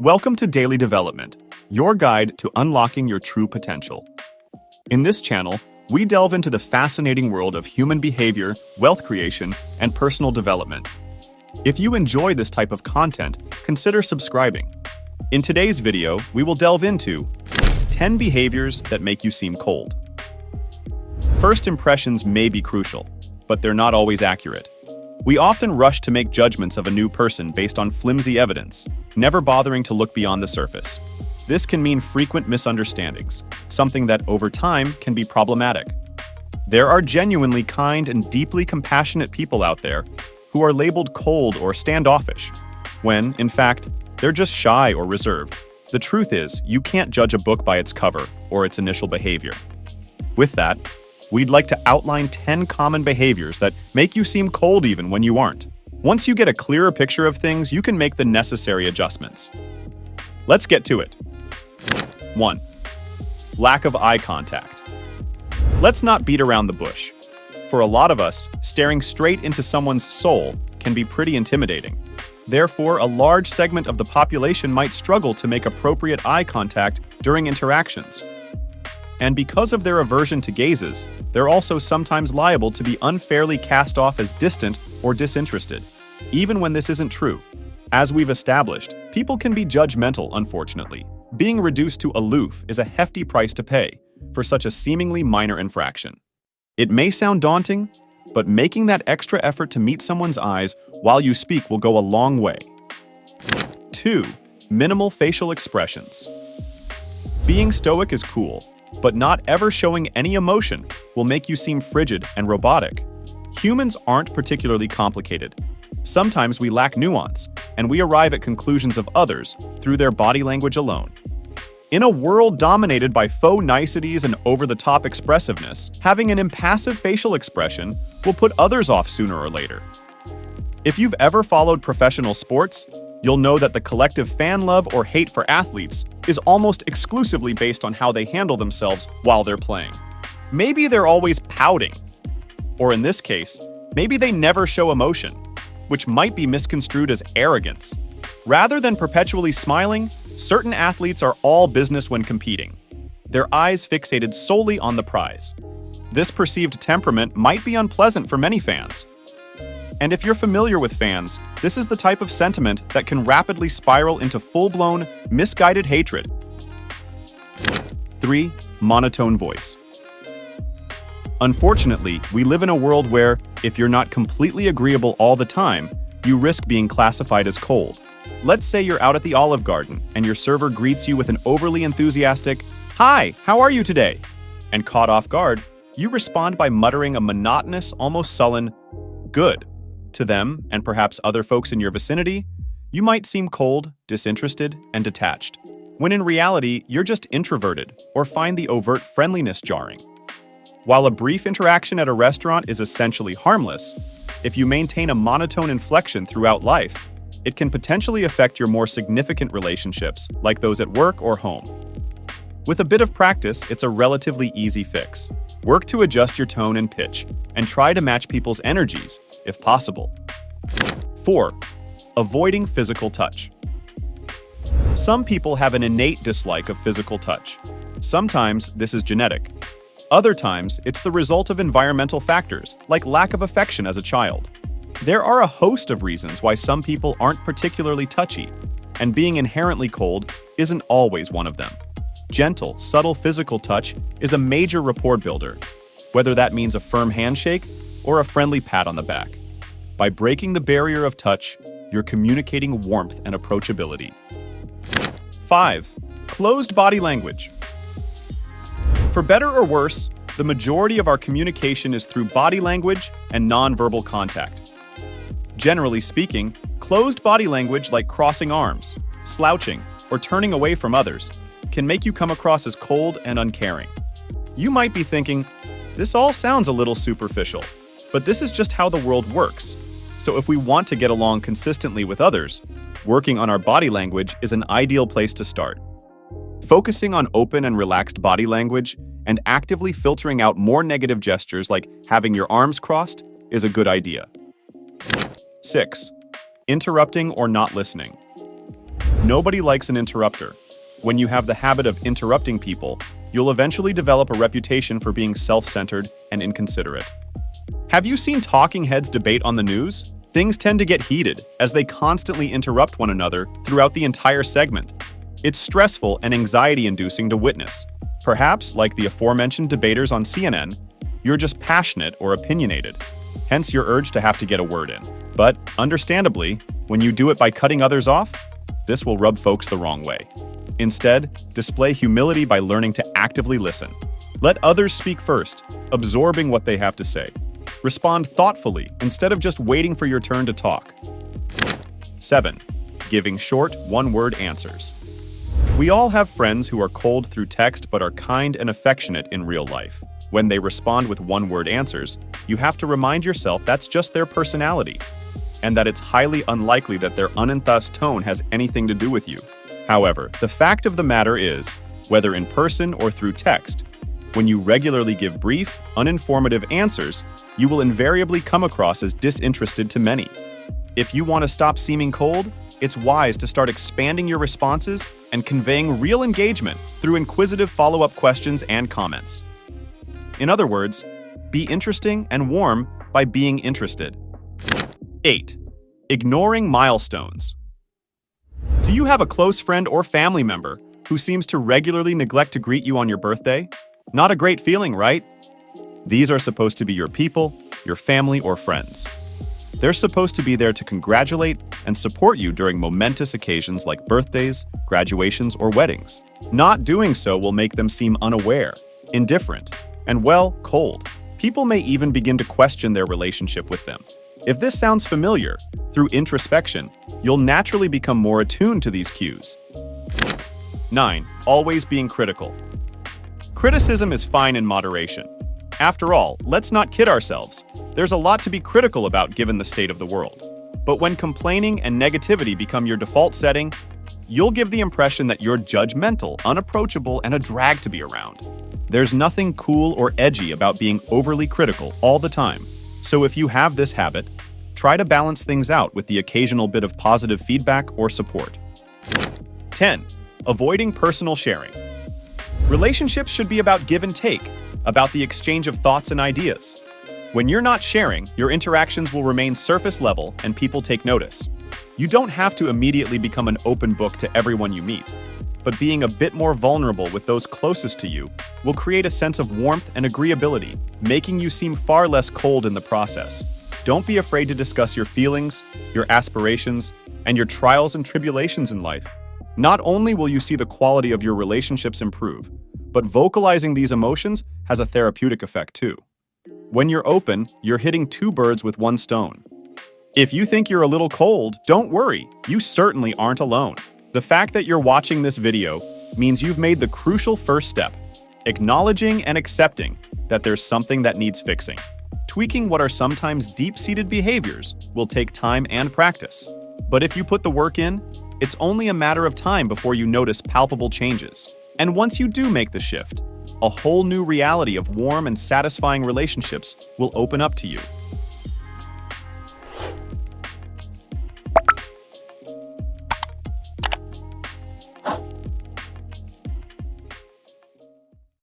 Welcome to Daily Development, your guide to unlocking your true potential. In this channel, we delve into the fascinating world of human behavior, wealth creation, and personal development. If you enjoy this type of content, consider subscribing. In today's video, we will delve into 10 behaviors that make you seem cold. First impressions may be crucial, but they're not always accurate. We often rush to make judgments of a new person based on flimsy evidence, never bothering to look beyond the surface. This can mean frequent misunderstandings, something that over time can be problematic. There are genuinely kind and deeply compassionate people out there who are labeled cold or standoffish, when, in fact, they're just shy or reserved. The truth is, you can't judge a book by its cover or its initial behavior. With that, we'd like to outline 10 common behaviors that make you seem cold even when you aren't. Once you get a clearer picture of things, you can make the necessary adjustments. Let's get to it. 1. Lack of eye contact. Let's not beat around the bush. For a lot of us, staring straight into someone's soul can be pretty intimidating. Therefore, a large segment of the population might struggle to make appropriate eye contact during interactions. And because of their aversion to gazes, they're also sometimes liable to be unfairly cast off as distant or disinterested, even when this isn't true. As we've established, people can be judgmental, unfortunately. Being reduced to aloof is a hefty price to pay for such a seemingly minor infraction. It may sound daunting, but making that extra effort to meet someone's eyes while you speak will go a long way. 2. Minimal facial expressions. Being stoic is cool, but not ever showing any emotion will make you seem frigid and robotic. Humans aren't particularly complicated. Sometimes we lack nuance, and we arrive at conclusions of others through their body language alone. In a world dominated by faux niceties and over-the-top expressiveness, having an impassive facial expression will put others off sooner or later. If you've ever followed professional sports, you'll know that the collective fan love or hate for athletes is almost exclusively based on how they handle themselves while they're playing. Maybe they're always pouting, or in this case, maybe they never show emotion, which might be misconstrued as arrogance. Rather than perpetually smiling, certain athletes are all business when competing, their eyes fixated solely on the prize. This perceived temperament might be unpleasant for many fans. And if you're familiar with fans, this is the type of sentiment that can rapidly spiral into full-blown, misguided hatred. 3. Monotone voice. Unfortunately, we live in a world where, if you're not completely agreeable all the time, you risk being classified as cold. Let's say you're out at the Olive Garden and your server greets you with an overly enthusiastic, "Hi, how are you today?" And caught off guard, you respond by muttering a monotonous, almost sullen, "Good." To them, and perhaps other folks in your vicinity, you might seem cold, disinterested, and detached, when in reality, you're just introverted or find the overt friendliness jarring. While a brief interaction at a restaurant is essentially harmless, if you maintain a monotone inflection throughout life, it can potentially affect your more significant relationships, like those at work or home. With a bit of practice, it's a relatively easy fix. Work to adjust your tone and pitch, and try to match people's energies, if possible. 4. Avoiding physical touch. Some people have an innate dislike of physical touch. Sometimes this is genetic. Other times, it's the result of environmental factors, like lack of affection as a child. There are a host of reasons why some people aren't particularly touchy, and being inherently cold isn't always one of them. Gentle, subtle physical touch is a major rapport builder, whether that means a firm handshake or a friendly pat on the back. By breaking the barrier of touch, you're communicating warmth and approachability. 5. Closed body language. For better or worse, the majority of our communication is through body language and nonverbal contact. Generally speaking, closed body language like crossing arms, slouching, or turning away from others can make you come across as cold and uncaring. You might be thinking, this all sounds a little superficial, but this is just how the world works. So if we want to get along consistently with others, working on our body language is an ideal place to start. Focusing on open and relaxed body language and actively filtering out more negative gestures like having your arms crossed is a good idea. 6. Interrupting or not listening. Nobody likes an interrupter. When you have the habit of interrupting people, you'll eventually develop a reputation for being self-centered and inconsiderate. Have you seen talking heads debate on the news? Things tend to get heated as they constantly interrupt one another throughout the entire segment. It's stressful and anxiety-inducing to witness. Perhaps, like the aforementioned debaters on CNN, you're just passionate or opinionated, hence your urge to have to get a word in. But, understandably, when you do it by cutting others off, this will rub folks the wrong way. Instead, display humility by learning to actively listen. Let others speak first, absorbing what they have to say. Respond thoughtfully instead of just waiting for your turn to talk. 7. Giving short, one-word answers. We all have friends who are cold through text but are kind and affectionate in real life. When they respond with one-word answers, you have to remind yourself that's just their personality, and that it's highly unlikely that their unenthused tone has anything to do with you. However, the fact of the matter is, whether in person or through text, when you regularly give brief, uninformative answers, you will invariably come across as disinterested to many. If you want to stop seeming cold, it's wise to start expanding your responses and conveying real engagement through inquisitive follow-up questions and comments. In other words, be interesting and warm by being interested. 8. Ignoring milestones. Do you have a close friend or family member who seems to regularly neglect to greet you on your birthday? Not a great feeling, right? These are supposed to be your people, your family, or friends. They're supposed to be there to congratulate and support you during momentous occasions like birthdays, graduations, or weddings. Not doing so will make them seem unaware, indifferent, and, well, cold. People may even begin to question their relationship with them. If this sounds familiar, through introspection, you'll naturally become more attuned to these cues. 9. Always being critical. Criticism is fine in moderation. After all, let's not kid ourselves. There's a lot to be critical about given the state of the world. But when complaining and negativity become your default setting, you'll give the impression that you're judgmental, unapproachable, and a drag to be around. There's nothing cool or edgy about being overly critical all the time. So if you have this habit, try to balance things out with the occasional bit of positive feedback or support. 10. Avoiding personal sharing. Relationships should be about give and take, about the exchange of thoughts and ideas. When you're not sharing, your interactions will remain surface level and people take notice. You don't have to immediately become an open book to everyone you meet, but being a bit more vulnerable with those closest to you will create a sense of warmth and agreeability, making you seem far less cold in the process. Don't be afraid to discuss your feelings, your aspirations, and your trials and tribulations in life. Not only will you see the quality of your relationships improve, but vocalizing these emotions has a therapeutic effect too. When you're open, you're hitting two birds with one stone. If you think you're a little cold, don't worry, you certainly aren't alone. The fact that you're watching this video means you've made the crucial first step, acknowledging and accepting that there's something that needs fixing. Tweaking what are sometimes deep-seated behaviors will take time and practice. But if you put the work in, it's only a matter of time before you notice palpable changes. And once you do make the shift, a whole new reality of warm and satisfying relationships will open up to you.